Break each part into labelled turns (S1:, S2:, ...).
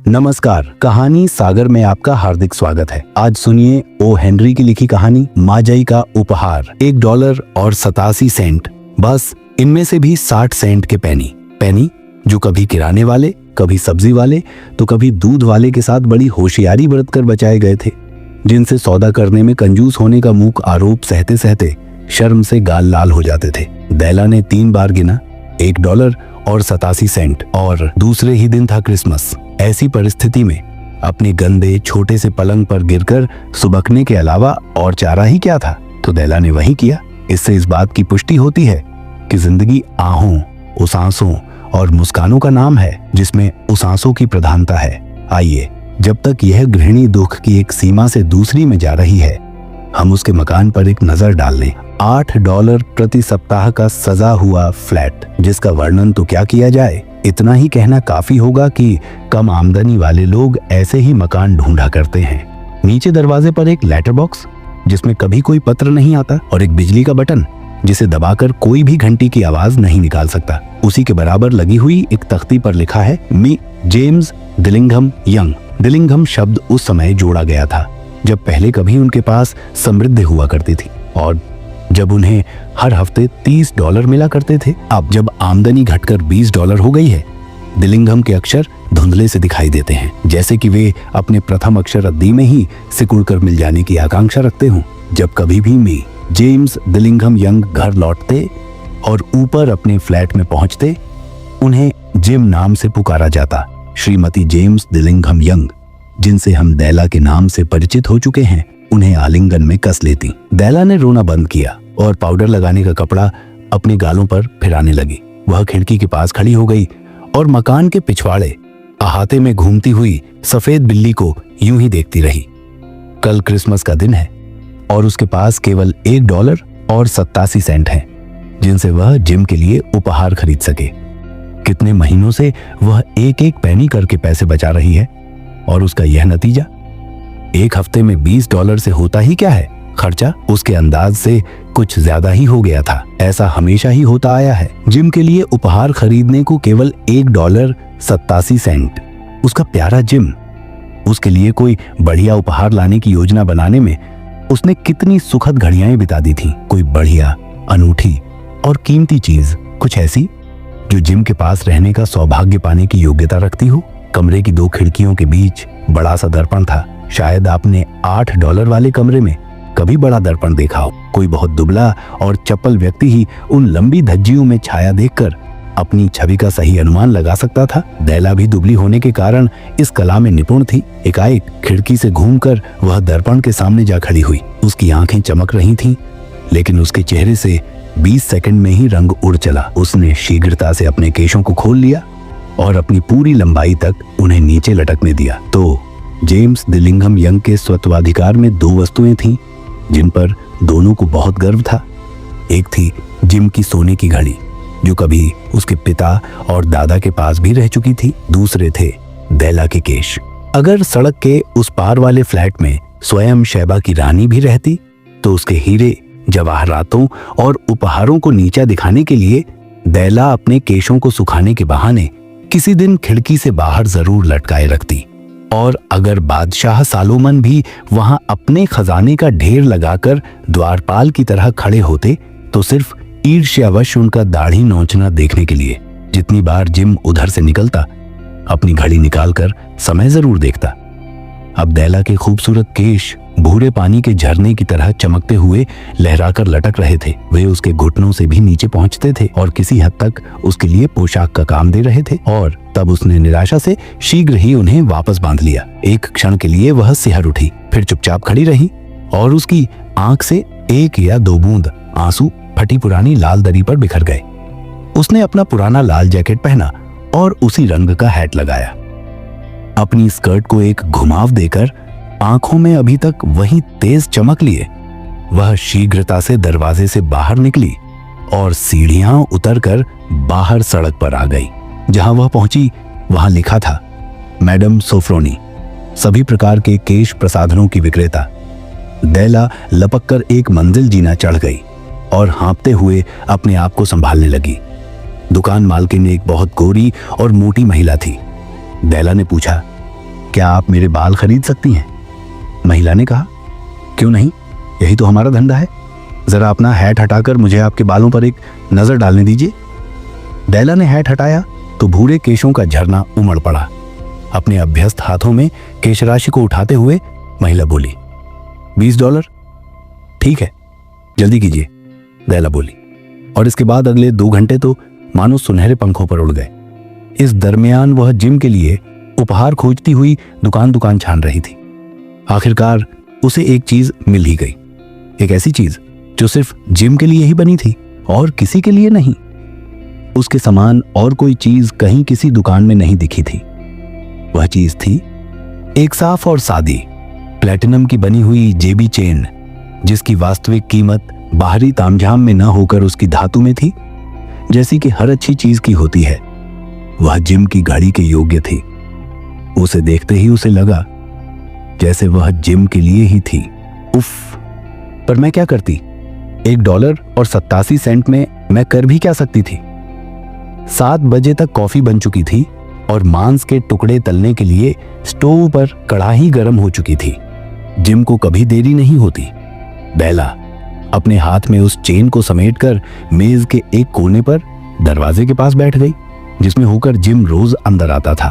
S1: नमस्कार, कहानी सागर में आपका हार्दिक स्वागत है। आज सुनिए ओ हेनरी की लिखी कहानी माजई का उपहार। $1 और 87 सेंट, बस इनमें से भी 60 सेंट के पेनी जो कभी किराने वाले, कभी सब्जी वाले तो कभी दूध वाले के साथ बड़ी होशियारी बरतकर बचाए गए थे, जिनसे सौदा करने में कंजूस होने का मूक आरोप सहते सहते शर्म से गाल लाल हो जाते थे। दैला ने 3 बार गिना, $1 और 87 सेंट, और दूसरे ही दिन था क्रिसमस। ऐसी परिस्थिति में अपने गंदे छोटे से पलंग पर गिरकर सुबकने के अलावा और चारा ही क्या था, तो दैला ने वही किया। इससे इस बात की पुष्टि होती है कि जिंदगी आहों, उसासों और मुस्कानों का नाम है, जिसमें उसासों की प्रधानता है। आइए, जब तक यह गृहिणी दुख की एक सीमा से दूसरी में जा रही है, हम उसके मकान पर एक नजर डाल लें। $8 प्रति सप्ताह का सजा हुआ फ्लैट, जिसका वर्णन तो क्या किया जाए। इतना ही कहना काफी होगा कि कम आमदनी वाले लोग ऐसे ही मकान ढूंढा करते हैं। नीचे दरवाजे पर एक लेटर बॉक्स, जिसमें कभी कोई पत्र नहीं आता, और एक बिजली का बटन, जिसे दबाकर कोई भी घंटी की आवाज नहीं निकाल सकता। उसी के बराबर लगी हुई एक तख्ती पर लिखा है मी जेम्स दिलिंघम यंग। दिलिंघम शब्द उस समय जोड़ा गया था जब पहले कभी उनके पास समृद्धि हुआ करती थी, और जब उन्हें हर हफ्ते $30 मिला करते थे। अब जब आमदनी घटकर $20 हो गई है, दिलिंघम के अक्षर धुंधले से दिखाई देते हैं, जैसे कि वे अपने प्रथम अक्षर अद्दी में ही सिकुड़कर मिल जाने की आकांक्षा रखते हों। जब कभी भी मी जेम्स दिलिंघम यंग घर लौटते और ऊपर अपने फ्लैट में पहुंचते, उन्हें जिम नाम से पुकारा जाता। श्रीमती जेम्स दिलिंघम यंग, जिनसे हम दैला के नाम से परिचित हो चुके हैं, उन्हें आलिंगन में कस लेती। दैला ने रोना बंद किया और पाउडर लगाने का कपड़ा अपने गालों पर फिराने लगी। वह खिड़की के पास खड़ी हो गई और मकान के पिछवाड़े अहाते में घूमती हुई सफेद बिल्ली को यूं ही देखती रही। कल क्रिसमस का दिन है और उसके पास केवल $1 और 87 सेंट हैं, जिनसे वह जिम के लिए उपहार खरीद सके। कितने महीनों से वह एक एक पैनी करके पैसे बचा रही है, और उसका यह नतीजा। एक हफ्ते में $20 से होता ही क्या है। खर्चा उसके अंदाज से कुछ ज्यादा ही हो गया था। ऐसा हमेशा ही होता आया है। जिम के लिए उपहार खरीदने को केवल $1 87 सेंट। उसका प्यारा जिम। उसके लिए कोई बढ़िया उपहार लाने की योजना बनाने में उसने कितनी सुखद घड़ियां बिता दी थी। कोई बढ़िया, अनूठी और कीमती चीज, कुछ ऐसी जो जिम के पास रहने का सौभाग्य पाने की योग्यता रखती हो। कमरे की 2 खिड़कियों के बीच बड़ा सा दर्पण था। शायद आपने $8 वाले कमरे में कभी बड़ा दर्पण देखा हो। कोई बहुत दुबला और चप्पल व्यक्ति ही उन लंबी धज्जियों में छाया देखकर अपनी छवि का सही अनुमान लगा सकता था। दैला भी दुबली होने के कारण इस कला में निपुण थी। एकाएक खिड़की से घूमकर वह दर्पण के सामने जा खड़ी हुई। उसकी आंखें चमक रही थीं, लेकिन उसके चेहरे से 20 सेकंड में ही रंग उड़ चला। उसने शीघ्रता से अपने केशों को खोल लिया और अपनी पूरी लंबाई तक उन्हें नीचे लटकने दिया। तो जेम्स दिलिंघम यंग के स्वत्वाधिकार में 2 वस्तुएं थीं, जिन पर दोनों को बहुत गर्व था। एक थी जिम की सोने की घड़ी, जो कभी उसके पिता और दादा के पास भी रह चुकी थी। दूसरे थे दैला के केश। अगर सड़क के उस पार वाले फ्लैट में स्वयं शैबा की रानी भी रहती, तो उसके हीरे, जवाहरातों और उपहारों को नीचा दिखाने के लिए दैला अपने केशों को सुखाने के बहाने किसी दिन खिड़की से बाहर जरूर लटकाए रखती। और अगर बादशाह सालोमन भी वहां अपने खजाने का ढेर लगाकर द्वारपाल की तरह खड़े होते, तो सिर्फ ईर्ष्यावश उनका दाढ़ी नोचना देखने के लिए। जितनी बार जिम उधर से निकलता, अपनी घड़ी निकालकर समय जरूर देखता। अब दैला के खूबसूरत केश भूरे पानी के झरने की तरह चमकते हुए लहराकर लटक रहे थे। वे उसके घुटनों से भी नीचे पहुंचते थे और किसी हद तक उसके लिए पोशाक का काम दे रहे थे। और तब उसने निराशा से शीघ्र ही उन्हें वापस बांध लिया। एक क्षण के लिए वह सिहर उठी, फिर चुपचाप खड़ी रही, और उसकी आंख से 1 या 2 बूंद आंसू फटी पुरानी लाल दरी पर बिखर गए। उसने अपना पुराना लाल जैकेट पहना और उसी रंग का हैट लगाया। अपनी स्कर्ट को एक घुमाव देकर आंखों में अभी तक वही तेज चमक लिए वह शीघ्रता से दरवाजे से बाहर निकली और सीढ़ियां उतरकर बाहर सड़क पर आ गई। जहां वह पहुंची, वहां लिखा था मैडम सोफ्रोनी, सभी प्रकार के केश प्रसाधनों की विक्रेता। दैला लपककर एक मंजिल जीना चढ़ गई और हाँपते हुए अपने आप को संभालने लगी। दुकान मालकिन एक बहुत गोरी और मोटी महिला थी। दैला ने पूछा, क्या आप मेरे बाल खरीद सकती हैं? महिला ने कहा, क्यों नहीं, यही तो हमारा धंधा है। जरा अपना हैट हटाकर मुझे आपके बालों पर एक नजर डालने दीजिए। दैला ने हैट हटाया तो भूरे केशों का झरना उमड़ पड़ा। अपने अभ्यस्त हाथों में केश राशि को उठाते हुए महिला बोली, $20। ठीक है, जल्दी कीजिए, दैला बोली। और इसके बाद अगले 2 घंटे तो मानो सुनहरे पंखों पर उड़ गए। इस दरमियान वह जिम के लिए उपहार खोजती हुई दुकान दुकान छान रही थी। आखिरकार उसे एक चीज मिल ही गई, एक ऐसी चीज जो सिर्फ जिम के लिए ही बनी थी और किसी के लिए नहीं। उसके समान और कोई चीज कहीं किसी दुकान में नहीं दिखी थी। वह चीज थी एक साफ और सादी प्लैटिनम की बनी हुई जेबी चेन, जिसकी वास्तविक कीमत बाहरी तामझाम में न होकर उसकी धातु में थी, जैसी कि हर अच्छी चीज की होती है। वह जिम की घड़ी के योग्य थी। उसे देखते ही उसे लगा जैसे वह जिम के लिए ही थी। उफ, पर मैं क्या करती? $1.87 में मैं कर भी क्या सकती थी? 7 बजे तक कॉफी बन चुकी थी और मांस के टुकड़े तलने के लिए स्टोव पर कढ़ाई गर्म हो चुकी थी। जिम को कभी देरी नहीं होती। दैला अपने हाथ में उस चेन को समेटकर मेज के एक कोने पर दरवाजे के पास बैठ गई, जिसमें होकर जिम रोज अंदर आता था।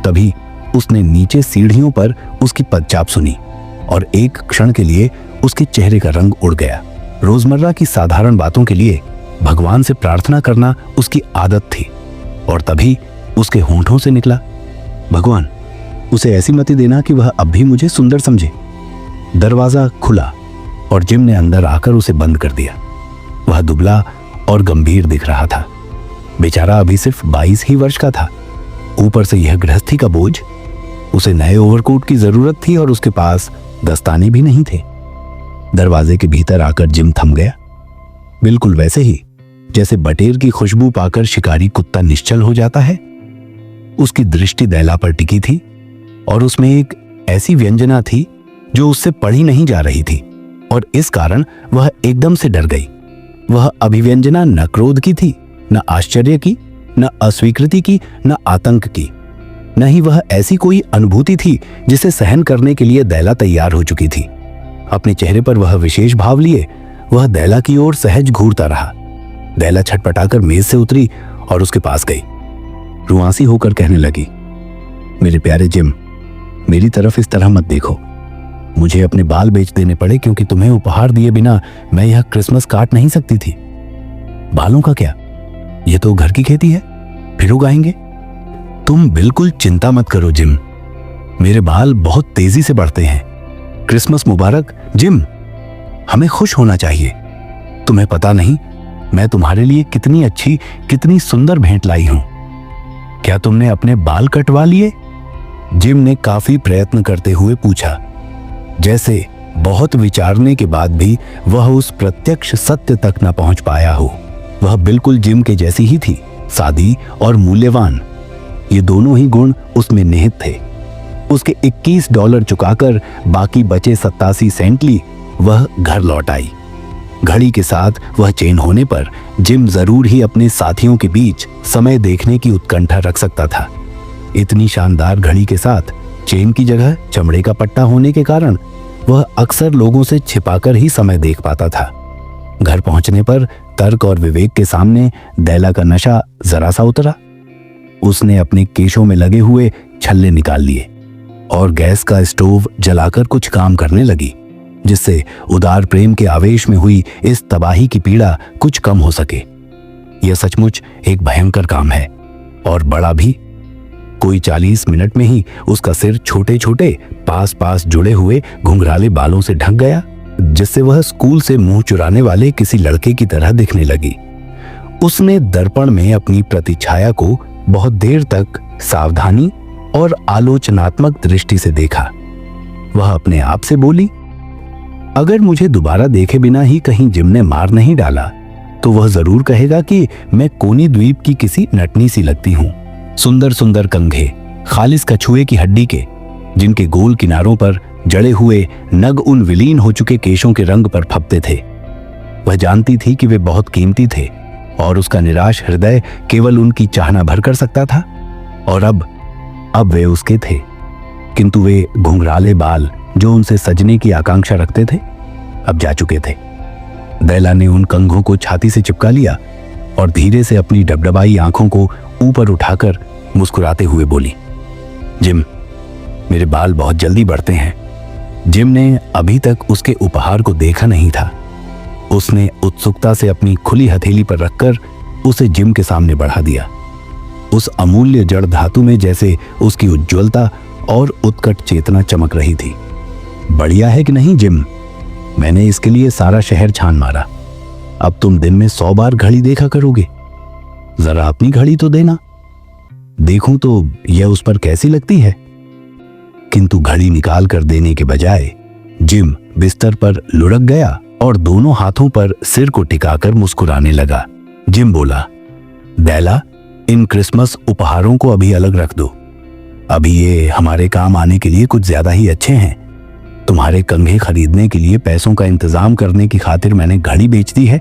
S1: तभी उसने नीचे सीढ़ियों पर उसकी पदचाप सुनी और एक क्षण के लिए उसके चेहरे का रंग उड़ गया। रोजमर्रा की साधारण बातों के लिए भगवान से प्रार्थना करना उसकी आदत थी और तभी उसके होंठों से निकला, भगवान, उसे ऐसी मति देना कि वह अब भी मुझे सुंदर समझे। दरवाजा खुला और जिम ने अंदर आकर उसे बंद कर दिया। वह दुबला और गंभीर दिख रहा था। बेचारा अभी सिर्फ 22 ही वर्ष का था। ऊपर से यह गृहस्थी का बोझ। उसे नए ओवरकोट की जरूरत थी और उसके पास दस्ताने भी नहीं थे। दरवाजे के भीतर आकर जिम थम गया, बिल्कुल वैसे ही जैसे बटेर की खुशबू पाकर शिकारी कुत्ता निश्चल हो जाता है। उसकी दृष्टि दैला पर टिकी थी और उसमें एक ऐसी व्यंजना थी जो उससे पढ़ी नहीं जा रही थी और इस कारण वह एकदम से डर गई। वह अभिव्यंजना न क्रोध की थी, न आश्चर्य की, न अस्वीकृति की, न आतंक की। न ही वह ऐसी कोई अनुभूति थी जिसे सहन करने के लिए दैला तैयार हो चुकी थी। अपने चेहरे पर वह विशेष भाव लिए वह दैला की ओर सहज घूरता रहा। दैला छटपटाकर मेज से उतरी और उसके पास गई। रुआंसी होकर कहने लगी, मेरे प्यारे जिम, मेरी तरफ इस तरह मत देखो। मुझे अपने बाल बेच देने पड़े क्योंकि तुम्हें उपहार दिए बिना मैं यह क्रिसमस काट नहीं सकती थी। बालों का क्या, यह तो घर की खेती है, फिर उगाएंगे। तुम बिल्कुल चिंता मत करो जिम, मेरे बाल बहुत तेजी से बढ़ते हैं। क्रिसमस मुबारक जिम, हमें खुश होना चाहिए। तुम्हें पता नहीं मैं तुम्हारे लिए कितनी अच्छी, कितनी सुंदर भेंट लाई हूं। क्या तुमने अपने बाल कटवा लिए? जिम ने काफी प्रयत्न करते हुए पूछा, जैसे बहुत विचारने के बाद भी वह उस प्रत्यक्ष सत्य तक न पहुंच पाया हो। वह बिल्कुल जिम के जैसी ही थी, सादी और मूल्यवान। ये दोनों ही गुण उसमें निहित थे। उसके $21 चुकाकर बाकी बचे 87 सेंट ली वह घर लौट आई। घड़ी के साथ वह चेन होने पर जिम जरूर ही अपने साथियों के बीच समय देखने की उत्कंठा रख सकता था। इतनी शानदार घड़ी के साथ चेन की जगह चमड़े का पट्टा होने के कारण वह अक्सर लोगों से छिपाकर ही समय देख पाता था। घर पहुंचने पर तर्क और विवेक के सामने दैला का नशा जरा सा उतरा। उसने अपने केशों में लगे हुए छल्ले निकाल लिए और गैस का स्टोव जलाकर कुछ काम करने लगी, जिससे उदार प्रेम के आवेश में हुई इस तबाही की पीड़ा कुछ कम हो सके। यह सचमुच एक भयंकर काम है और बड़ा भी। कोई 40 मिनट में ही उसका सिर छोटे छोटे पास पास जुड़े हुए घुंघराले बालों से ढक गया, जिससे वह स्कूल से मुंह चुराने वाले किसी लड़के की तरह दिखने लगी। उसने दर्पण में अपनी प्रतिछाया को बहुत देर तक सावधानी और आलोचनात्मक दृष्टि से देखा। वह अपने आप से बोली, अगर मुझे दोबारा देखे बिना ही कहीं जिम ने मार नहीं डाला तो वह जरूर कहेगा कि मैं कोनी द्वीप की किसी नटनी सी लगती हूं। सुंदर सुंदर कंघे, खालिस कछुए की हड्डी के, जिनके गोल किनारों पर जड़े हुए नग उन विलीन हो चुके केशों के रंग पर फपते थे। वह जानती थी कि वे बहुत कीमती थे और उसका निराश हृदय केवल उनकी चाहना भर कर सकता था। और अब वे उसके थे। किंतु वे घुंघराले बाल जो उनसे सजने की आकांक्षा रखते थे अब जा चुके थे। दैला ने उन कंघों को छाती से चिपका लिया और धीरे से अपनी डबडबाई आंखों को ऊपर उठाकर मुस्कुराते हुए बोली, जिम, मेरे बाल बहुत जल्दी बढ़ते हैं। जिम ने अभी तक उसके उपहार को देखा नहीं था। उसने उत्सुकता से अपनी खुली हथेली पर रखकर उसे जिम के सामने बढ़ा दिया। उस अमूल्य जड़ धातु में जैसे उसकी उज्ज्वलता और उत्कट चेतना चमक रही थी। बढ़िया है कि नहीं जिम? मैंने इसके लिए सारा शहर छान मारा। अब तुम दिन में 100 बार घड़ी देखा करोगे। जरा अपनी घड़ी तो देना, देखूं तो यह उस पर कैसी लगती है। किंतु घड़ी निकाल कर देने के बजाय जिम बिस्तर पर लुढ़क गया और दोनों हाथों पर सिर को टिकाकर मुस्कुराने लगा। जिम बोला, दैला, इन क्रिसमस उपहारों को अभी अलग रख दो। अभी ये हमारे काम आने के लिए कुछ ज्यादा ही अच्छे हैं। तुम्हारे कंघे खरीदने के लिए पैसों का इंतजाम करने की खातिर मैंने घड़ी बेच दी है।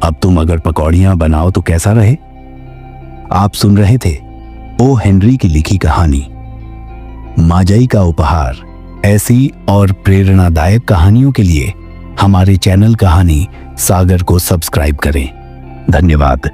S1: अब तुम अगर पकौड़ियां बनाओ तो कैसा रहे। आप सुन रहे थे ओ हेनरी की लिखी कहानी माजाई का उपहार। ऐसी और प्रेरणादायक कहानियों के लिए हमारे चैनल कहानी सागर को सब्सक्राइब करें। धन्यवाद।